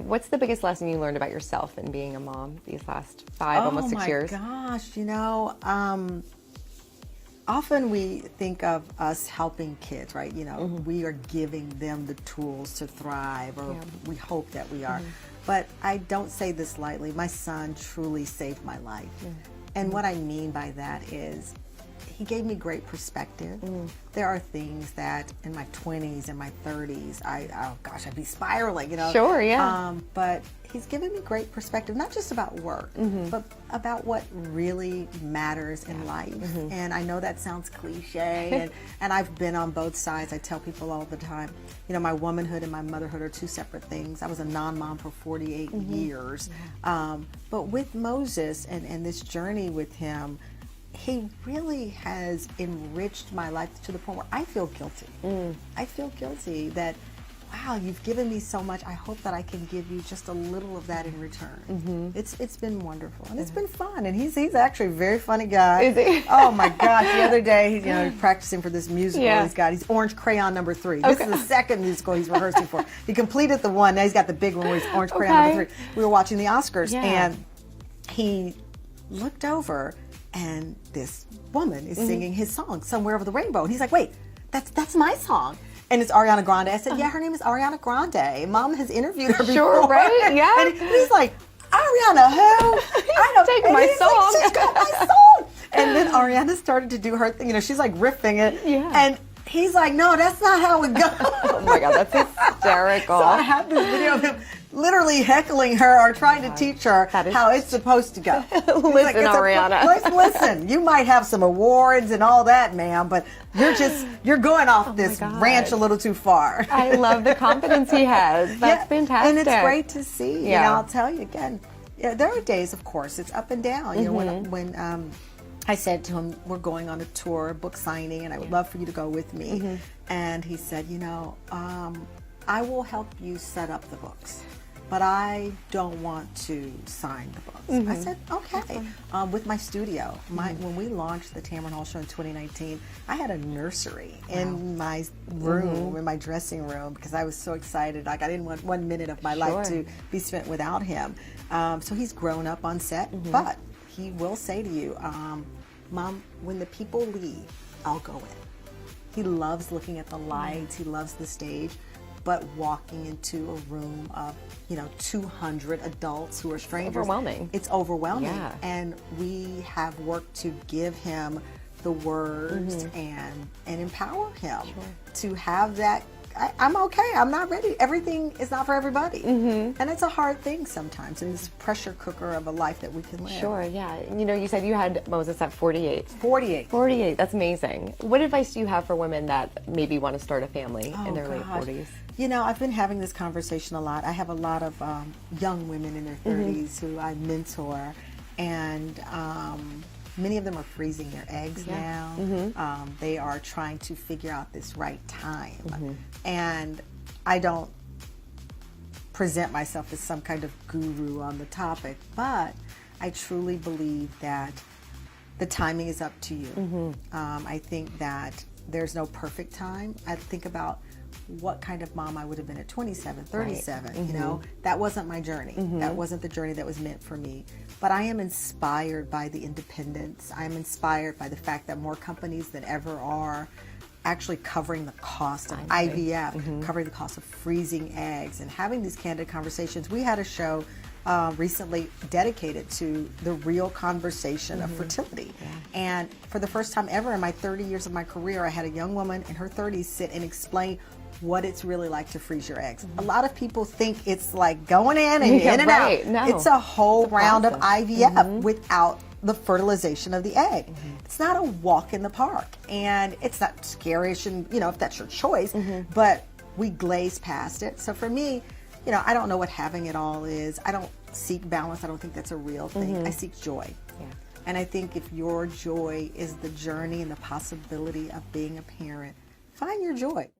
what's the biggest lesson you learned about yourself in being a mom these last 5, almost 6 years? Oh my gosh, often we think of us helping kids, right? We are giving them the tools to thrive, or we hope that we are. But I don't say this lightly. My son truly saved my life. And what I mean by that is he gave me great perspective. There are things that in my 20s and my 30s, I'd be spiraling, Sure, yeah. But he's given me great perspective, not just about work, but about what really matters in life. And I know that sounds cliche, and I've been on both sides. I tell people all the time, my womanhood and my motherhood are two separate things. I was a non-mom for 48 years. But with Moses and this journey with him, he really has enriched my life to the point where I feel guilty. I feel guilty that, wow, you've given me so much. I hope that I can give you just a little of that in return. It's been wonderful, and it's been fun. And he's actually a very funny guy. Is he? Oh my gosh! The other day, he's practicing for this musical. He's Orange Crayon number 3. This is the second musical he's rehearsing for. He completed the one. Now he's got the big one where he's Orange Crayon number 3. We were watching the Oscars, and he looked over, and this woman is singing his song, Somewhere Over the Rainbow. And he's like, wait, that's my song. And it's Ariana Grande. I said, yeah, her name is Ariana Grande. Mom has interviewed her before. Sure, right? Yeah. And he's like, Ariana who? I don't Take my song. Like, she's got my song. And then Ariana started to do her thing. She's like riffing it. Yeah. And he's like, no, that's not how it goes. Oh my God, that's hysterical. So I have this video of him literally heckling her or trying to teach her how it's supposed to go. Listen, Ariana. Listen, you might have some awards and all that, ma'am, but you're going off this ranch a little too far. I love the confidence he has. That's fantastic. And it's great to see. I'll tell you again, there are days, of course, it's up and down. When I said to him, we're going on a tour, book signing, and I would love for you to go with me. And he said, I will help you set up the books, but I don't want to sign the books. I said, okay. With my studio, when we launched the Tamron Hall Show in 2019, I had a nursery in my room, in my dressing room, because I was so excited. Like, I didn't want 1 minute of my life to be spent without him. So he's grown up on set, but he will say to you, Mom, when the people leave, I'll go in. He loves looking at the lights. He loves the stage. But walking into a room of 200 adults who are strangers, it's overwhelming. Yeah. And we have worked to give him the words and empower him to have that. I'm okay. I'm not ready. Everything is not for everybody. And it's a hard thing sometimes in this pressure cooker of a life that we can live. Sure, yeah. You said you had Moses at 48. 48. 48. That's amazing. What advice do you have for women that maybe want to start a family in their late 40s? I've been having this conversation a lot. I have a lot of young women in their 30s who I mentor, and many of them are freezing their eggs now. They are trying to figure out this right time. And I don't present myself as some kind of guru on the topic, but I truly believe that the timing is up to you. I think that there's no perfect time. I think about what kind of mom I would have been at 27, 37. That wasn't my journey. That wasn't the journey that was meant for me. But I am inspired by the independence. I'm inspired by the fact that more companies than ever are actually covering the cost of IVF, covering the cost of freezing eggs, and having these candid conversations. We had a show recently dedicated to the real conversation of fertility. And for the first time ever in my 30 years of my career, I had a young woman in her 30s sit and explain what it's really like to freeze your eggs. A lot of people think it's like going in and in and out. No. It's a whole round of IVF without the fertilization of the egg. It's not a walk in the park, and it's not scarish, and if that's your choice, but we glaze past it. So for me, I don't know what having it all is. I don't seek balance. I don't think that's a real thing. I seek joy. And I think if your joy is the journey and the possibility of being a parent, find your joy.